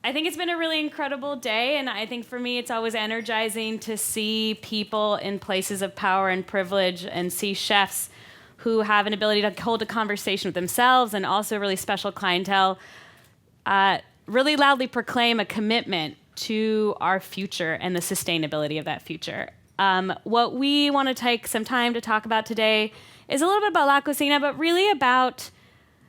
I think it's been a really incredible day, and I think for me it's always energizing to see people in places of power and privilege and see chefs who have an ability to hold a conversation with themselves and also really special clientele really loudly proclaim a commitment to our future and the sustainability of that future. What we want to take some time to talk about today is a little bit about La Cocina, but really about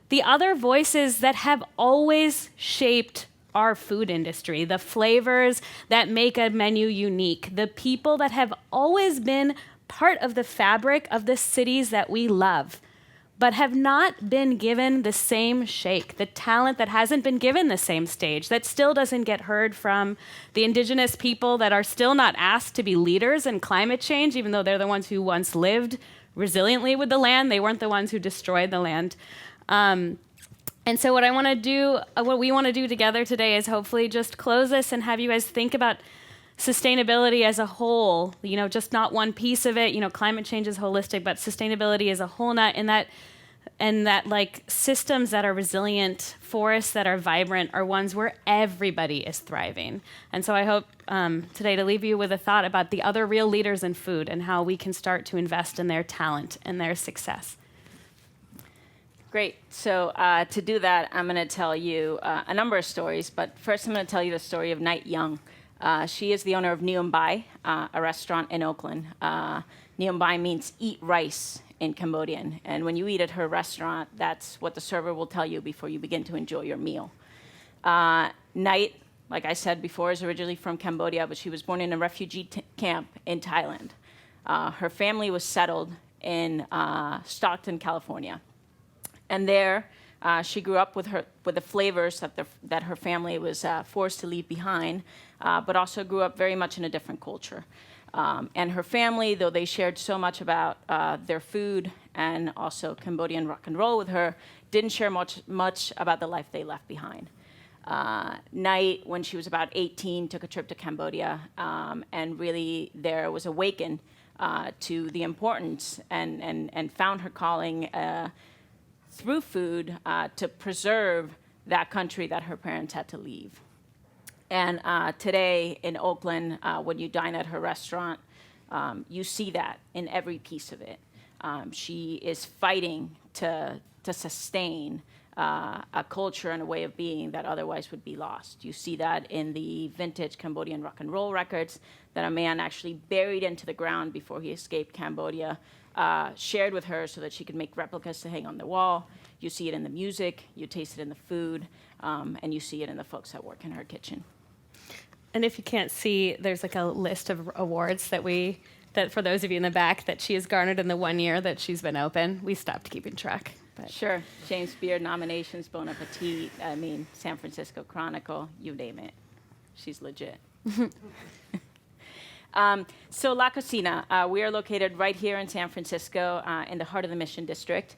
the other voices that have always shaped our food industry, the flavors that make a menu unique, the people that have always been part of the fabric of the cities that we love, but have not been given the same shake, the talent that hasn't been given the same stage, that still doesn't get heard from, the indigenous people that are still not asked to be leaders in climate change, even though they're the ones who once lived resiliently with the land. They weren't the ones who destroyed the land. And so what we want to do together today is hopefully just close this and have you guys think about sustainability as a whole, just not one piece of it. Climate change is holistic, but sustainability as a whole nut, and that like systems that are resilient, forests that are vibrant are ones where everybody is thriving. And so I hope today to leave you with a thought about the other real leaders in food and how we can start to invest in their talent and their success. Great. So to do that, I'm going to tell you a number of stories, but first I'm going to tell you the story of Night Young. She is the owner of Neum Bai, a restaurant in Oakland. Neum Bai means eat rice in Cambodian, and when you eat at her restaurant, that's what the server will tell you before you begin to enjoy your meal. Night, like I said before, is originally from Cambodia, but she was born in a refugee camp in Thailand. Her family was settled in Stockton, California. And there, she grew up with the flavors that her family was forced to leave behind, but also grew up very much in a different culture. And her family, though they shared so much about their food and also Cambodian rock and roll with her, didn't share much about the life they left behind. Night, when she was about 18, took a trip to Cambodia, and really there was awakened to the importance and found her calling through food to preserve that country that her parents had to leave. And today in Oakland, when you dine at her restaurant, you see that in every piece of it. She is fighting to sustain a culture and a way of being that otherwise would be lost. You see that in the vintage Cambodian rock and roll records that a man actually buried into the ground before he escaped Cambodia shared with her so that she could make replicas to hang on the wall. You see it in the music, you taste it in the food, and you see it in the folks that work in her kitchen. And if you can't see, there's like a list of awards that for those of you in the back, that she has garnered in the 1 year that she's been open. We stopped keeping track. But. Sure. James Beard nominations, Bon Appetit, San Francisco Chronicle, you name it. She's legit. So La Cocina, we are located right here in San Francisco in the heart of the Mission District.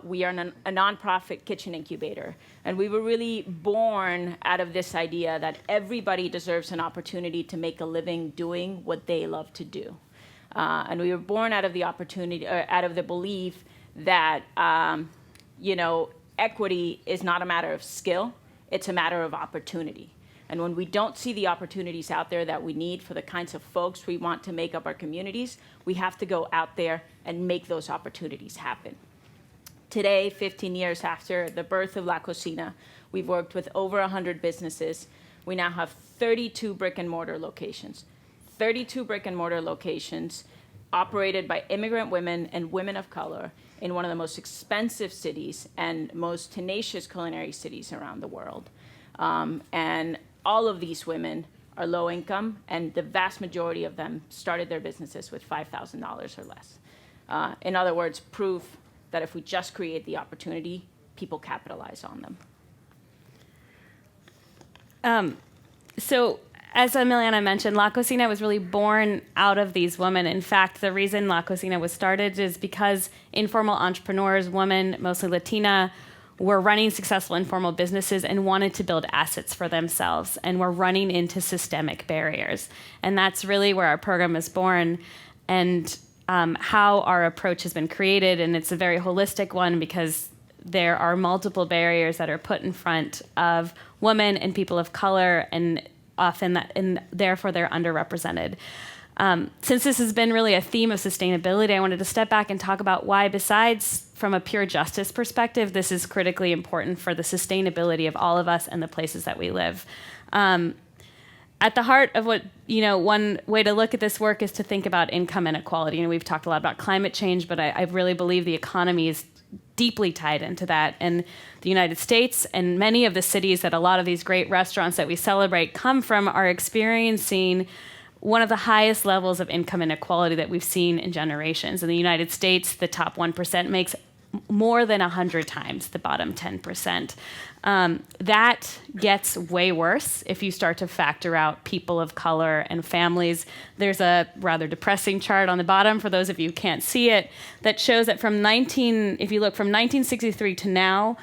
We are a nonprofit kitchen incubator, and we were really born out of this idea that everybody deserves an opportunity to make a living doing what they love to do. And we were born out of the opportunity, out of the belief that, equity is not a matter of skill, it's a matter of opportunity. And when we don't see the opportunities out there that we need for the kinds of folks we want to make up our communities, we have to go out there and make those opportunities happen. Today, 15 years after the birth of La Cocina, we've worked with over 100 businesses. We now have 32 brick and mortar locations. 32 brick and mortar locations operated by immigrant women and women of color in one of the most expensive cities and most tenacious culinary cities around the world. And all of these women are low income, and the vast majority of them started their businesses with $5,000 or less. In other words, proof that if we just create the opportunity, people capitalize on them. So as Emiliana mentioned, La Cocina was really born out of these women. In fact, the reason La Cocina was started is because informal entrepreneurs, women, mostly Latina, were running successful informal businesses and wanted to build assets for themselves and were running into systemic barriers. And that's really where our program is born and how our approach has been created. And it's a very holistic one because there are multiple barriers that are put in front of women and people of color, and often and therefore they're underrepresented. Since this has been really a theme of sustainability, I wanted to step back and talk about why, besides from a pure justice perspective, this is critically important for the sustainability of all of us and the places that we live. At the heart of what, one way to look at this work is to think about income inequality. We've talked a lot about climate change, but I really believe the economy is deeply tied into that. And the United States and many of the cities that a lot of these great restaurants that we celebrate come from are experiencing one of the highest levels of income inequality that we've seen in generations. In the United States, the top 1% makes more than 100 times the bottom 10%. That gets way worse if you start to factor out people of color and families. There's a rather depressing chart on the bottom, for those of you who can't see it, that shows that if you look from 1963 to now,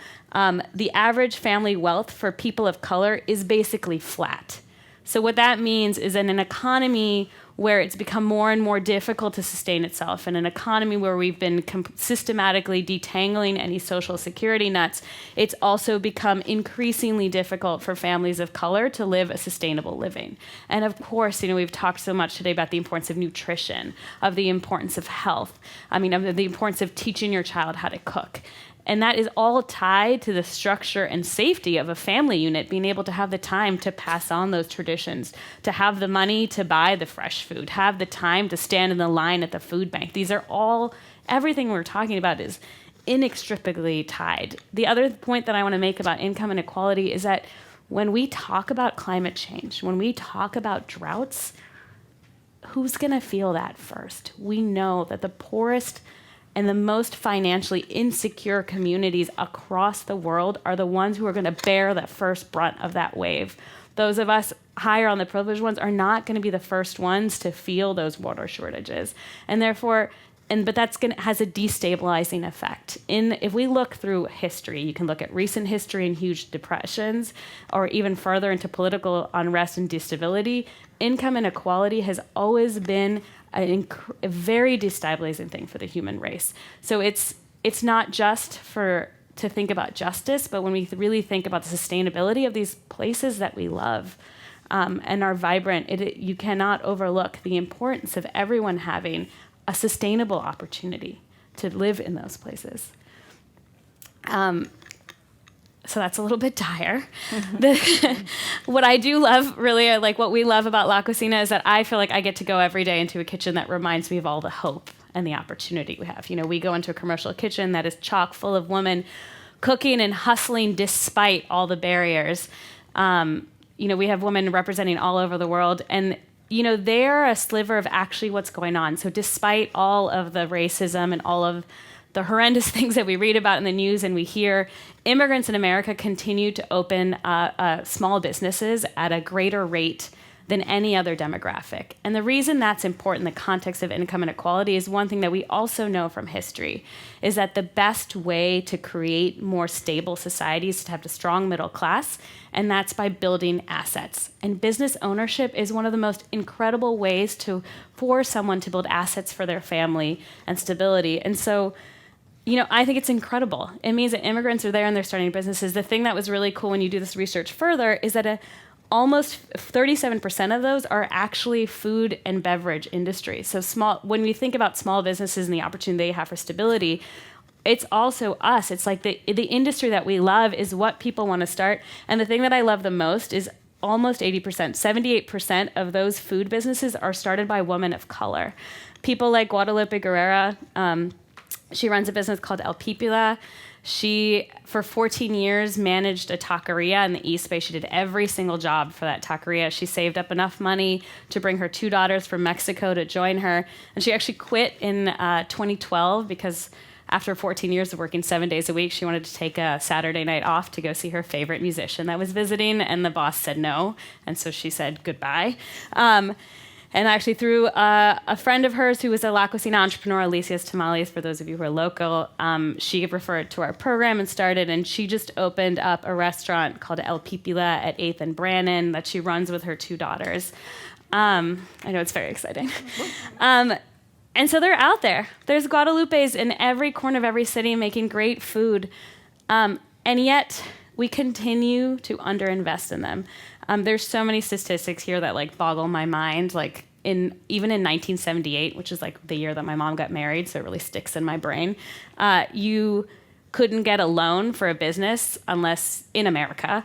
the average family wealth for people of color is basically flat. So what that means is in an economy where it's become more and more difficult to sustain itself, in an economy where we've been systematically detangling any social security nets, it's also become increasingly difficult for families of color to live a sustainable living. And of course, we've talked so much today about the importance of nutrition, of the importance of health, of the importance of teaching your child how to cook. And that is all tied to the structure and safety of a family unit, being able to have the time to pass on those traditions, to have the money to buy the fresh food, have the time to stand in the line at the food bank. These are all, everything we're talking about is inextricably tied. The other point that I want to make about income inequality is that when we talk about climate change, when we talk about droughts, who's going to feel that first? We know that the poorest and the most financially insecure communities across the world are the ones who are going to bear the first brunt of that wave. Those of us higher on the privileged ones are not going to be the first ones to feel those water shortages. And therefore, but that's has a destabilizing effect. If we look through history, you can look at recent history and huge depressions, or even further into political unrest and instability. Income inequality has always been a very destabilizing thing for the human race. So it's not just to think about justice, but when we really think about the sustainability of these places that we love and are vibrant, you cannot overlook the importance of everyone having a sustainable opportunity to live in those places. So that's a little bit dire. What I do love, really, what we love about La Cocina is that I feel like I get to go every day into a kitchen that reminds me of all the hope and the opportunity we have. We go into a commercial kitchen that is chock full of women cooking and hustling despite all the barriers. We have women representing all over the world, and they're a sliver of actually what's going on. So despite all of the racism and all of the horrendous things that we read about in the news and we hear, immigrants in America continue to open small businesses at a greater rate than any other demographic. And the reason that's important in the context of income inequality is one thing that we also know from history, is that the best way to create more stable societies is to have a strong middle class, and that's by building assets. And business ownership is one of the most incredible ways for someone to build assets for their family and stability. And so, I think it's incredible. It means that immigrants are there and they're starting businesses. The thing that was really cool when you do this research further is that almost 37% of those are actually food and beverage industries. So when we think about small businesses and the opportunity they have for stability, it's also us. It's like the industry that we love is what people want to start. And the thing that I love the most is almost 80%, 78% of those food businesses are started by women of color. People like Guadalupe Guerrera, she runs a business called El Pipila. She, for 14 years, managed a taqueria in the East Bay. She did every single job for that taqueria. She saved up enough money to bring her 2 daughters from Mexico to join her. And she actually quit in 2012 because after 14 years of working 7 days a week, she wanted to take a Saturday night off to go see her favorite musician that was visiting, and the boss said no. And so she said goodbye. And actually through a friend of hers who was a La Cocina entrepreneur, Alicia's Tamales, for those of you who are local, she referred to our program and started, and she just opened up a restaurant called El Pipila at 8th and Brannan that she runs with her 2 daughters. I know it's very exciting. And so they're out there. There's Guadalupes in every corner of every city making great food. And yet we continue to underinvest in them. There's so many statistics here that like boggle my mind. Like even in 1978, which is like the year that my mom got married, so it really sticks in my brain. You couldn't get a loan for a business in America,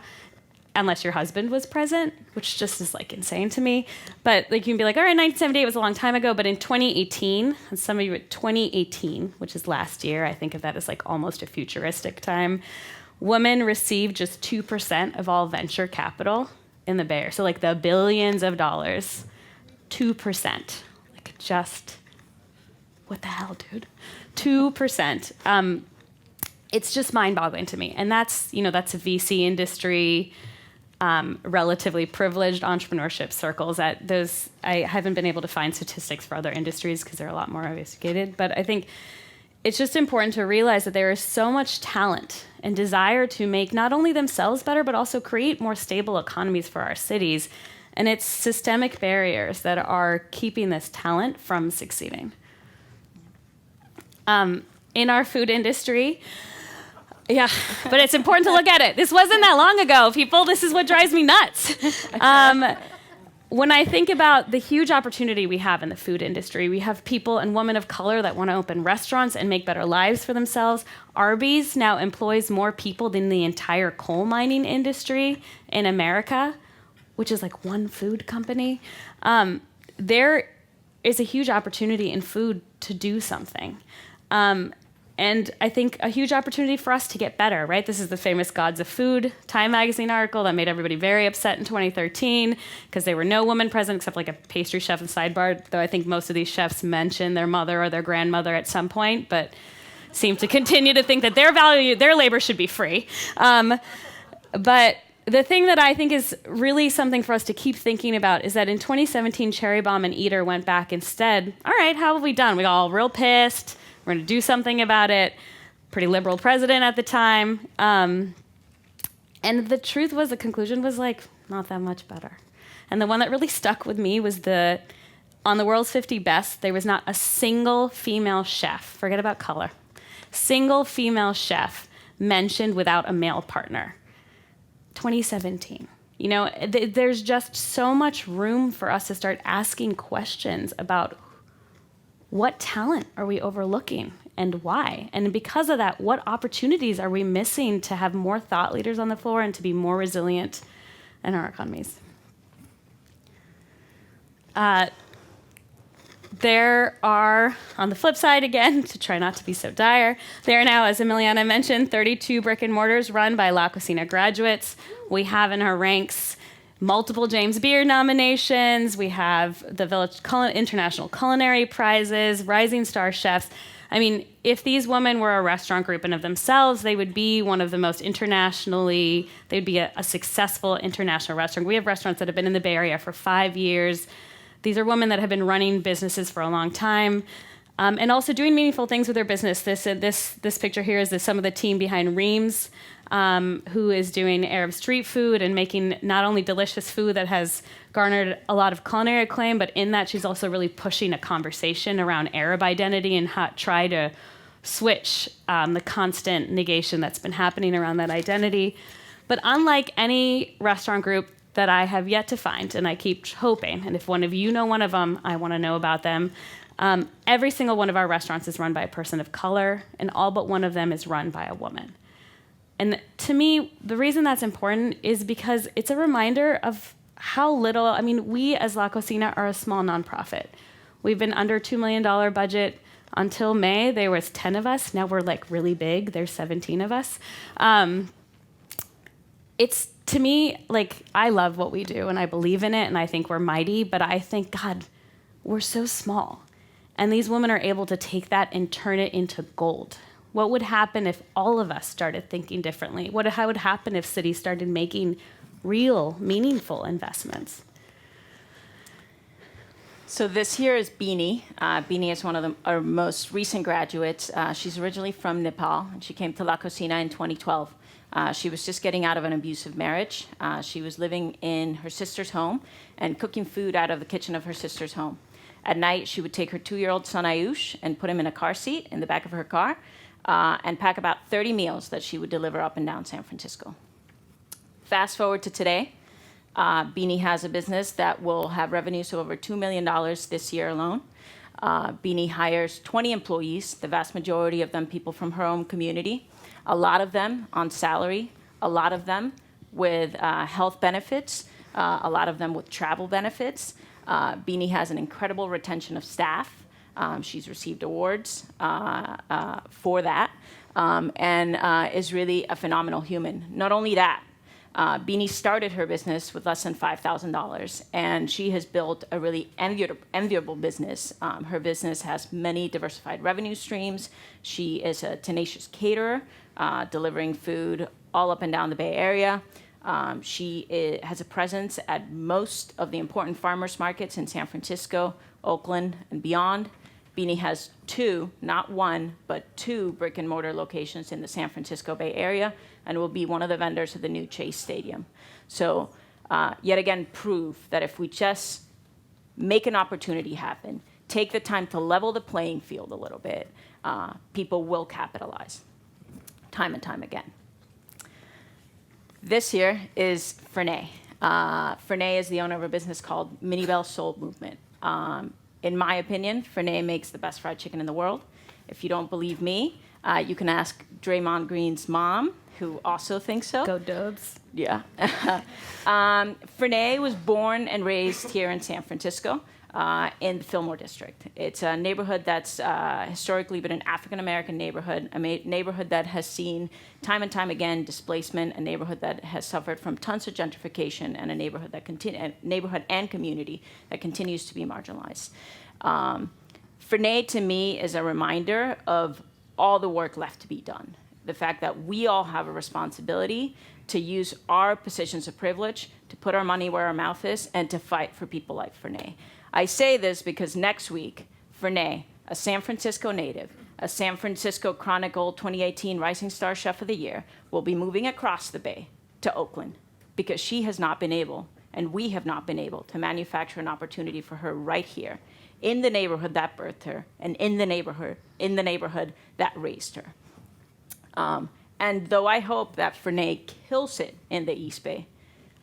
unless your husband was present, which just is like insane to me. But like you can be like, all right, 1978 was a long time ago, but in 2018, and some of you at 2018, which is last year, I think of that as like almost a futuristic time, women received just 2% of all venture capital in the Bay Area. So like the billions of dollars, 2%. Like just, what the hell, dude? 2%. It's just mind-boggling to me. And that's a VC industry, relatively privileged entrepreneurship circles. I haven't been able to find statistics for other industries because they're a lot more investigated. But I think it's just important to realize that there is so much talent and desire to make not only themselves better, but also create more stable economies for our cities. And it's systemic barriers that are keeping this talent from succeeding. In our food industry, yeah, but it's important to look at it. This wasn't that long ago, people. This is what drives me nuts. When I think about the huge opportunity we have in the food industry, we have people and women of color that want to open restaurants and make better lives for themselves. Arby's now employs more people than the entire coal mining industry in America, which is like one food company. There is a huge opportunity in food to do something. And I think a huge opportunity for us to get better, right? This is the famous Gods of Food Time magazine article that made everybody very upset in 2013 because there were no women present except like a pastry chef in the sidebar, though I think most of these chefs mention their mother or their grandmother at some point, but seem to continue to think that their labor should be free. But the thing that I think is really something for us to keep thinking about is that in 2017, Cherry Bomb and Eater went back and said, all right, how have we done? We got all real pissed. We're going to do something about it. Pretty liberal president at the time. And the truth was, the conclusion was like, not that much better. And the one that really stuck with me was on the world's 50 best, there was not a single female chef, forget about color, single female chef mentioned without a male partner. 2017. There's just so much room for us to start asking questions about what talent are we overlooking and why? And because of that, what opportunities are we missing to have more thought leaders on the floor and to be more resilient in our economies? There are, on the flip side again, to try not to be so dire, there are now, as Emiliana mentioned, 32 brick and mortars run by La Cocina graduates. We have in our ranks multiple James Beard nominations. We have the Village International Culinary Prizes, Rising Star Chefs. I mean, if these women were a restaurant group in of themselves, they would be one of the most they'd be a successful international restaurant. We have restaurants that have been in the Bay Area for 5 years. These are women that have been running businesses for a long time and also doing meaningful things with their business. This picture here is some of the team behind Reams, who is doing Arab street food and making not only delicious food that has garnered a lot of culinary acclaim, but in that she's also really pushing a conversation around Arab identity and try to switch the constant negation that's been happening around that identity. But unlike any restaurant group that I have yet to find, and I keep hoping, and if one of you know one of them, I want to know about them. Every single one of our restaurants is run by a person of color, and all but one of them is run by a woman. And to me, the reason that's important is because it's a reminder of how little, we as La Cocina are a small nonprofit. We've been under $2 million budget until May. There was 10 of us. Now we're like really big. There's 17 of us. It's, to me, like, I love what we do and I believe in it and I think we're mighty, but I think, God, we're so small. And these women are able to take that and turn it into gold. What would happen if all of us started thinking differently? How would happen if cities started making real, meaningful investments? So this here is Beanie. Beanie is one of our most recent graduates. She's originally from Nepal, and she came to La Cocina in 2012. She was just getting out of an abusive marriage. She was living in her sister's home and cooking food out of the kitchen of her sister's home. At night, she would take her 2-year-old son, Ayush, and put him in a car seat in the back of her car. and pack about 30 meals that she would deliver up and down San Francisco. Fast forward to today, Beanie has a business that will have revenues of over $2 million this year alone. Beanie hires 20 employees, the vast majority of them people from her own community, a lot of them on salary, a lot of them with health benefits, a lot of them with travel benefits. Beanie has an incredible retention of staff. She's received awards for that, and is really a phenomenal human. Not only that, Beanie started her business with less than $5,000, and she has built a really enviable business. Her business has many diversified revenue streams. She is a tenacious caterer, delivering food all up and down the Bay Area. She has a presence at most of the important farmers markets in San Francisco, Oakland, and beyond. Beanie has two, not one, but two brick and mortar locations in the San Francisco Bay Area, and will be one of the vendors of the new Chase Stadium. So yet again, proof that if we just make an opportunity happen, take the time to level the playing field a little bit, people will capitalize time and time again. This here is Fernay. Fernay is the owner of a business called Minibel Soul Movement. In my opinion, Fernay makes the best fried chicken in the world. If you don't believe me, you can ask Draymond Green's mom, who also thinks so. Go Dubs. Yeah. Fernay was born and raised here in San Francisco, in the Fillmore district. It's a neighborhood that's historically been an African-American neighborhood, a neighborhood that has seen time and time again displacement, a neighborhood that has suffered from tons of gentrification, and a neighborhood and community that continues to be marginalized. Fernay, to me, is a reminder of all the work left to be done. The fact that we all have a responsibility to use our positions of privilege, to put our money where our mouth is, and to fight for people like Fernay. I say this because next week, Fernay, a San Francisco native, a San Francisco Chronicle 2018 Rising Star Chef of the Year, will be moving across the Bay to Oakland because she has not been able, and we have not been able, to manufacture an opportunity for her right here in the neighborhood that birthed her and in the neighborhood that raised her. And though I hope that Fernay kills it in the East Bay,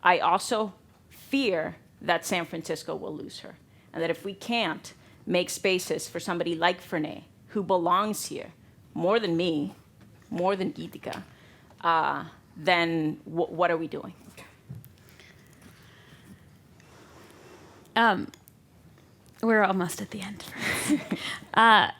I also fear that San Francisco will lose her. And that if we can't make spaces for somebody like Fernay, who belongs here, more than me, more than Geetika, then what are we doing? We're almost at the end. I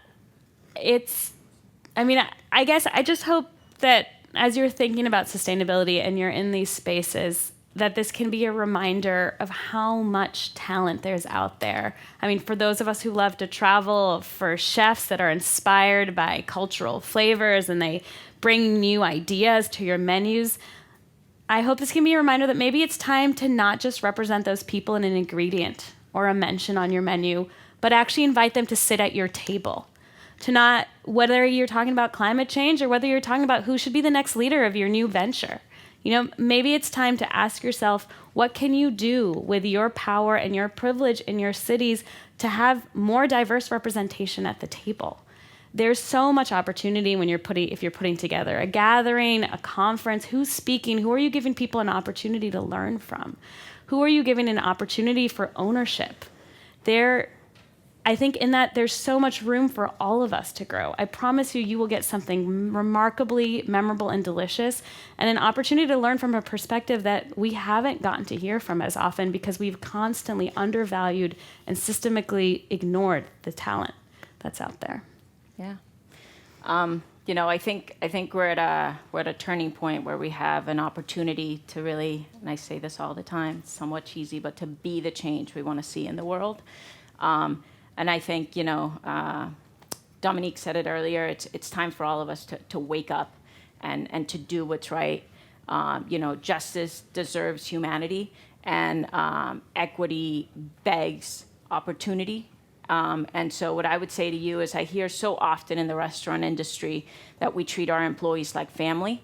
guess I just hope that as you're thinking about sustainability and you're in these spaces, that this can be a reminder of how much talent there's out there. I mean, for those of us who love to travel, for chefs that are inspired by cultural flavors and they bring new ideas to your menus, I hope this can be a reminder that maybe it's time to not just represent those people in an ingredient or a mention on your menu, but actually invite them to sit at your table. To not, whether you're talking about climate change or whether you're talking about who should be the next leader of your new venture. You know, maybe it's time to ask yourself, what can you do with your power and your privilege in your cities to have more diverse representation at the table? There's so much opportunity when if you're putting together a gathering, a conference. Who's speaking? Who are you giving people an opportunity to learn from? Who are you giving an opportunity for ownership? I think in that there's so much room for all of us to grow. I promise you will get something remarkably memorable and delicious, and an opportunity to learn from a perspective that we haven't gotten to hear from as often because we've constantly undervalued and systemically ignored the talent that's out there. Yeah. I think we're at a turning point where we have an opportunity to really, and I say this all the time, it's somewhat cheesy, but to be the change we want to see in the world. And I think, Dominique said it earlier, it's time for all of us to wake up and to do what's right. Justice deserves humanity, and equity begs opportunity. And so what I would say to you is I hear so often in the restaurant industry that we treat our employees like family.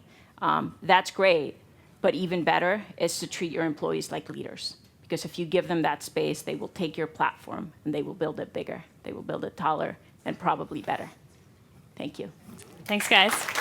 That's great, but even better is to treat your employees like leaders. Because if you give them that space, they will take your platform and they will build it bigger. They will build it taller and probably better. Thank you. Thanks, guys.